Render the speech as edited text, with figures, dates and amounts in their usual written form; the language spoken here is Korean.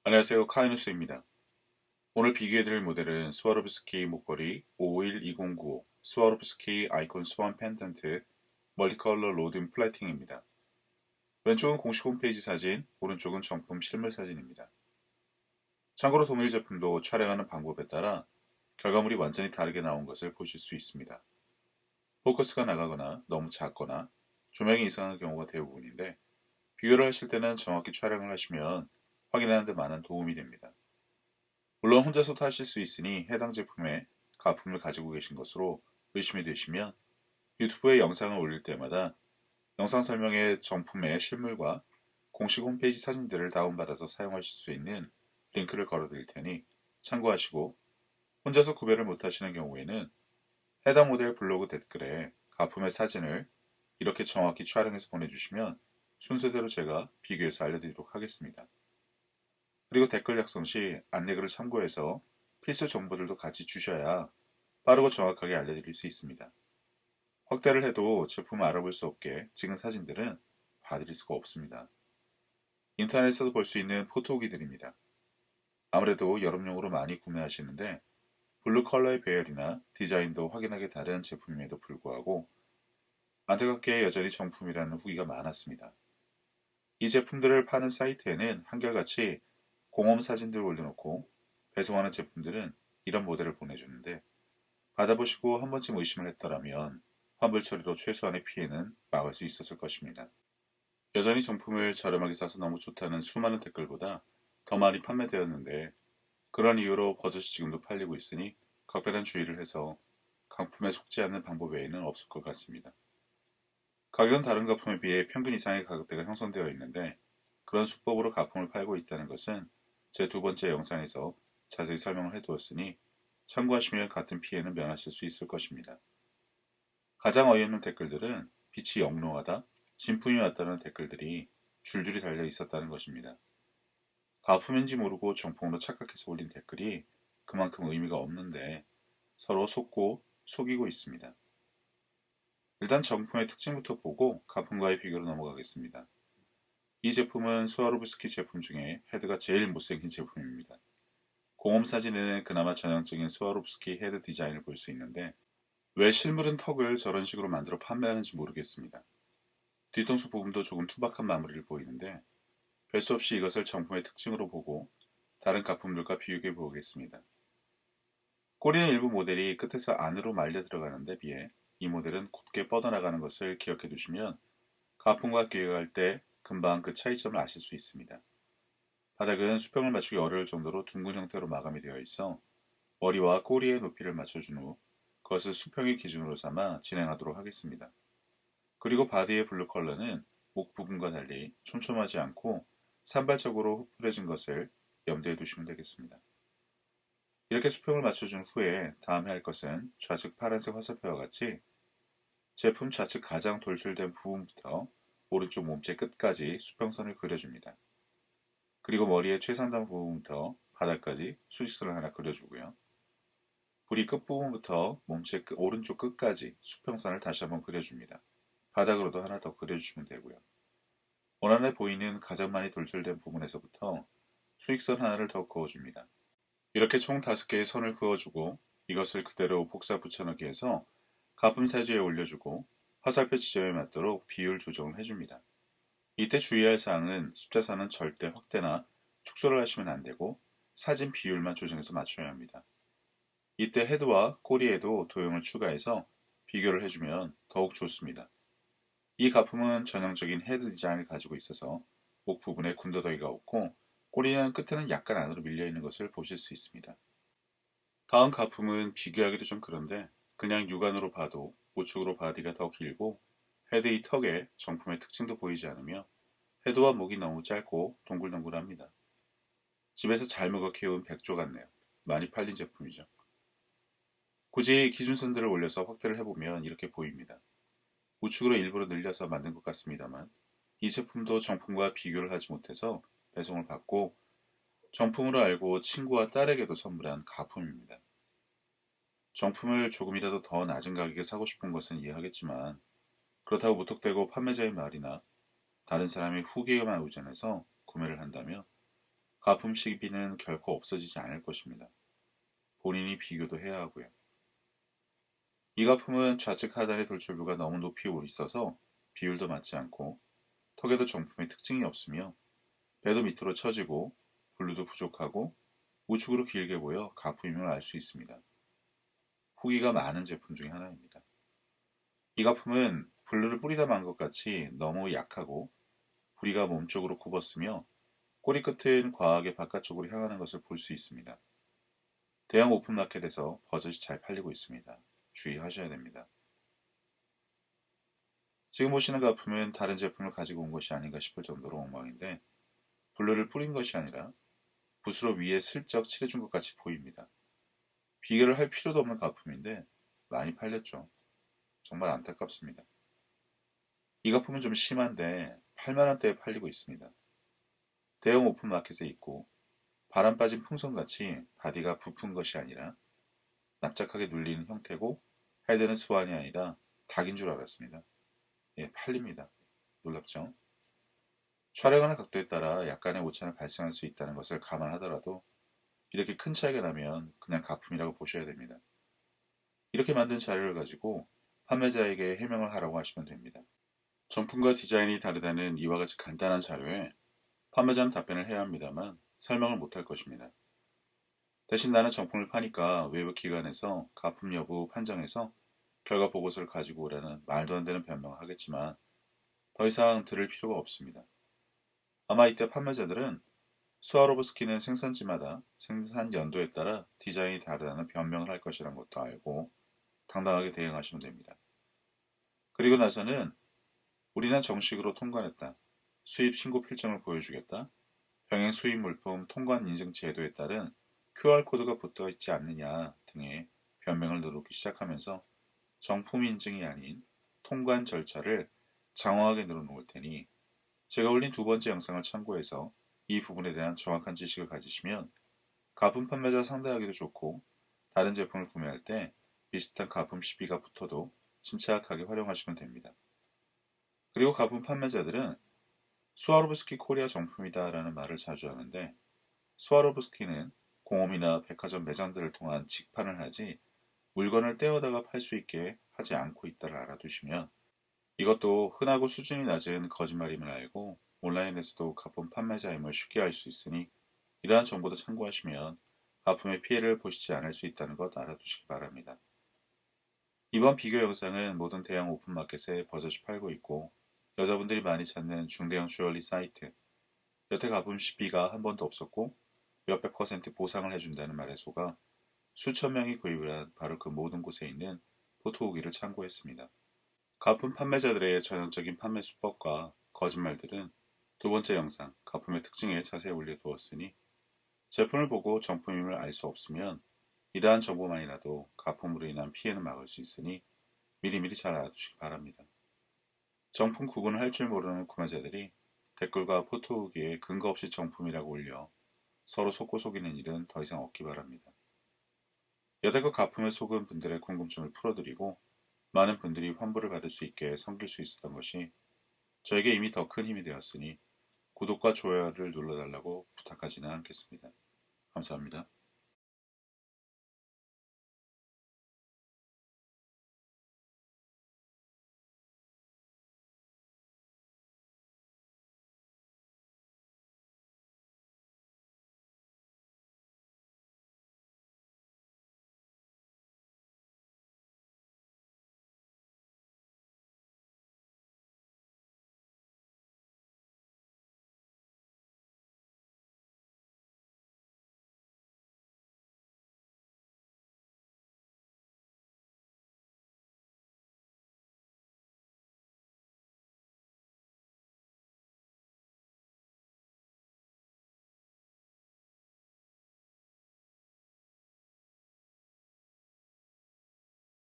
안녕하세요. 카이누스입니다. 오늘 비교해드릴 모델은 스와로브스키 목걸이 551-2095 스와로브스키 아이콘 스완 펜던트 멀티컬러 로딩 플래팅입니다. 왼쪽은 공식 홈페이지 사진, 오른쪽은 정품 실물 사진입니다. 참고로 동일 제품도 촬영하는 방법에 따라 결과물이 완전히 다르게 나온 것을 보실 수 있습니다. 포커스가 나가거나 너무 작거나 조명이 이상한 경우가 대부분인데 비교를 하실 때는 정확히 촬영을 하시면 확인하는 데 많은 도움이 됩니다. 물론 혼자서도 하실 수 있으니 해당 제품의 가품을 가지고 계신 것으로 의심이 되시면 유튜브에 영상을 올릴 때마다 영상 설명에 정품의 실물과 공식 홈페이지 사진들을 다운받아서 사용하실 수 있는 링크를 걸어 드릴 테니 참고하시고 혼자서 구별을 못하시는 경우에는 해당 모델 블로그 댓글에 가품의 사진을 이렇게 정확히 촬영해서 보내주시면 순서대로 제가 비교해서 알려드리도록 하겠습니다. 그리고 댓글 작성 시 안내글을 참고해서 필수 정보들도 같이 주셔야 빠르고 정확하게 알려드릴 수 있습니다. 확대를 해도 제품을 알아볼 수 없게 찍은 사진들은 봐드릴 수가 없습니다. 인터넷에서도 볼 수 있는 포토기들입니다. 아무래도 여름용으로 많이 구매하시는데 블루 컬러의 배열이나 디자인도 확연하게 다른 제품임에도 불구하고 안타깝게 여전히 정품이라는 후기가 많았습니다. 이 제품들을 파는 사이트에는 한결같이 공홈 사진들을 올려놓고 배송하는 제품들은 이런 모델을 보내주는데 받아보시고 한 번쯤 의심을 했더라면 환불 처리로 최소한의 피해는 막을 수 있었을 것입니다. 여전히 정품을 저렴하게 사서 너무 좋다는 수많은 댓글보다 더 많이 판매되었는데 그런 이유로 버젓이 지금도 팔리고 있으니 각별한 주의를 해서 강품에 속지 않는 방법 외에는 없을 것 같습니다. 가격은 다른 가품에 비해 평균 이상의 가격대가 형성되어 있는데 그런 수법으로 가품을 팔고 있다는 것은 제 두 번째 영상에서 자세히 설명을 해두었으니 참고하시면 같은 피해는 면하실 수 있을 것입니다. 가장 어이없는 댓글들은 빛이 영롱하다, 진품이 왔다는 댓글들이 줄줄이 달려 있었다는 것입니다. 가품인지 모르고 정품으로 착각해서 올린 댓글이 그만큼 의미가 없는데 서로 속고 속이고 있습니다. 일단 정품의 특징부터 보고 가품과의 비교로 넘어가겠습니다. 이 제품은 스와로브스키 제품 중에 헤드가 제일 못생긴 제품입니다. 공홈 사진에는 그나마 전형적인 스와로브스키 헤드 디자인을 볼 수 있는데 왜 실물은 턱을 저런 식으로 만들어 판매하는지 모르겠습니다. 뒤통수 부분도 조금 투박한 마무리를 보이는데 별 수 없이 이것을 정품의 특징으로 보고 다른 가품들과 비교해 보겠습니다. 꼬리는 일부 모델이 끝에서 안으로 말려 들어가는 데 비해 이 모델은 곧게 뻗어나가는 것을 기억해 두시면 가품과 비교할 때 금방 그 차이점을 아실 수 있습니다. 바닥은 수평을 맞추기 어려울 정도로 둥근 형태로 마감이 되어 있어 머리와 꼬리의 높이를 맞춰준 후 그것을 수평의 기준으로 삼아 진행하도록 하겠습니다. 그리고 바디의 블루 컬러는 목 부분과 달리 촘촘하지 않고 산발적으로 흡풀해진 것을 염두에 두시면 되겠습니다. 이렇게 수평을 맞춰준 후에 다음에 할 것은 좌측 파란색 화살표와 같이 제품 좌측 가장 돌출된 부분부터 오른쪽 몸체 끝까지 수평선을 그려줍니다. 그리고 머리의 최상단 부분부터 바닥까지 수직선을 하나 그려주고요. 부리 끝부분부터 몸체 오른쪽 끝까지 수평선을 다시 한번 그려줍니다. 바닥으로도 하나 더 그려주시면 되고요. 원안에 보이는 가장 많이 돌출된 부분에서부터 수직선 하나를 더 그어줍니다. 이렇게 총 5개의 선을 그어주고 이것을 그대로 복사 붙여넣기 해서 가품 사지에 올려주고 화살표 지점에 맞도록 비율 조정을 해줍니다. 이때 주의할 사항은 십자선은 절대 확대나 축소를 하시면 안되고 사진 비율만 조정해서 맞춰야 합니다. 이때 헤드와 꼬리에도 도형을 추가해서 비교를 해주면 더욱 좋습니다. 이 가품은 전형적인 헤드 디자인을 가지고 있어서 목 부분에 군더더기가 없고 꼬리는 끝에는 약간 안으로 밀려있는 것을 보실 수 있습니다. 다음 가품은 비교하기도 좀 그런데 그냥 육안으로 봐도 우측으로 바디가 더 길고 헤드의 턱에 정품의 특징도 보이지 않으며 헤드와 목이 너무 짧고 동글동글합니다. 집에서 잘 먹어 키운 백조 같네요. 많이 팔린 제품이죠. 굳이 기준선들을 올려서 확대를 해보면 이렇게 보입니다. 우측으로 일부러 늘려서 만든 것 같습니다만 이 제품도 정품과 비교를 하지 못해서 배송을 받고 정품으로 알고 친구와 딸에게도 선물한 가품입니다. 정품을 조금이라도 더 낮은 가격에 사고 싶은 것은 이해하겠지만 그렇다고 무턱대고 판매자의 말이나 다른 사람의 후기에만 의존해서 구매를 한다면 가품 시비는 결코 없어지지 않을 것입니다. 본인이 비교도 해야 하고요. 이 가품은 좌측 하단의 돌출부가 너무 높이 있어서 비율도 맞지 않고 턱에도 정품의 특징이 없으며 배도 밑으로 처지고 블루도 부족하고 우측으로 길게 보여 가품임을 알 수 있습니다. 후기가 많은 제품 중에 하나입니다. 이 가품은 블루를 뿌리다 만 것 같이 너무 약하고 부리가 몸쪽으로 굽었으며 꼬리 끝은 과하게 바깥쪽으로 향하는 것을 볼 수 있습니다. 대형 오픈마켓에서 버젓이 잘 팔리고 있습니다. 주의하셔야 됩니다. 지금 보시는 가품은 다른 제품을 가지고 온 것이 아닌가 싶을 정도로 엉망인데 블루를 뿌린 것이 아니라 붓으로 위에 슬쩍 칠해준 것 같이 보입니다. 비교를 할 필요도 없는 가품인데 많이 팔렸죠. 정말 안타깝습니다. 이 가품은 좀 심한데 8만원대에 팔리고 있습니다. 대형 오픈마켓에 있고 바람 빠진 풍선같이 바디가 부푼 것이 아니라 납작하게 눌리는 형태고 헤드는 스완이 아니라 닭인 줄 알았습니다. 예, 팔립니다. 놀랍죠? 촬영하는 각도에 따라 약간의 오차는 발생할 수 있다는 것을 감안하더라도 이렇게 큰 차이가 나면 그냥 가품이라고 보셔야 됩니다. 이렇게 만든 자료를 가지고 판매자에게 해명을 하라고 하시면 됩니다. 정품과 디자인이 다르다는 이와 같이 간단한 자료에 판매자는 답변을 해야 합니다만 설명을 못할 것입니다. 대신 나는 정품을 파니까 외부 기관에서 가품 여부 판정해서 결과 보고서를 가지고 오라는 말도 안 되는 변명을 하겠지만 더 이상 들을 필요가 없습니다. 아마 이때 판매자들은 스와로브스키는 생산지마다 생산 연도에 따라 디자인이 다르다는 변명을 할 것이라는 것도 알고 당당하게 대응하시면 됩니다. 그리고 나서는 우리는 정식으로 통관했다. 수입 신고 필증을 보여주겠다. 병행 수입 물품 통관 인증 제도에 따른 QR코드가 붙어 있지 않느냐 등의 변명을 늘어놓기 시작하면서 정품 인증이 아닌 통관 절차를 장황하게 늘어놓을 테니 제가 올린 두 번째 영상을 참고해서 이 부분에 대한 정확한 지식을 가지시면 가품 판매자 상대하기도 좋고 다른 제품을 구매할 때 비슷한 가품 시비가 붙어도 침착하게 활용하시면 됩니다. 그리고 가품 판매자들은 스와로브스키 코리아 정품이다 라는 말을 자주 하는데 스와로브스키는 공홈이나 백화점 매장들을 통한 직판을 하지 물건을 떼어다가 팔 수 있게 하지 않고 있다를 알아두시면 이것도 흔하고 수준이 낮은 거짓말임을 알고 온라인에서도 가품 판매자임을 쉽게 알 수 있으니 이러한 정보도 참고하시면 가품의 피해를 보시지 않을 수 있다는 것 알아두시기 바랍니다. 이번 비교 영상은 모든 대형 오픈마켓에 버젓이 팔고 있고 여자분들이 많이 찾는 중대형 주얼리 사이트 여태 가품 시비가 한 번도 없었고 몇백 퍼센트 보상을 해준다는 말에 속아 수천 명이 구입을 한 바로 그 모든 곳에 있는 포토 후기를 참고했습니다. 가품 판매자들의 전형적인 판매 수법과 거짓말들은 두 번째 영상 가품의 특징에 자세히 올려두었으니 제품을 보고 정품임을 알 수 없으면 이러한 정보만이라도 가품으로 인한 피해는 막을 수 있으니 미리미리 잘 알아두시기 바랍니다. 정품 구분을 할 줄 모르는 구매자들이 댓글과 포토 후기에 근거 없이 정품이라고 올려 서로 속고 속이는 일은 더 이상 없기 바랍니다. 여태껏 가품에 속은 분들의 궁금증을 풀어드리고 많은 분들이 환불을 받을 수 있게 섬길 수 있었던 것이 저에게 이미 더 큰 힘이 되었으니 구독과 좋아요를 눌러달라고 부탁하지는 않겠습니다. 감사합니다.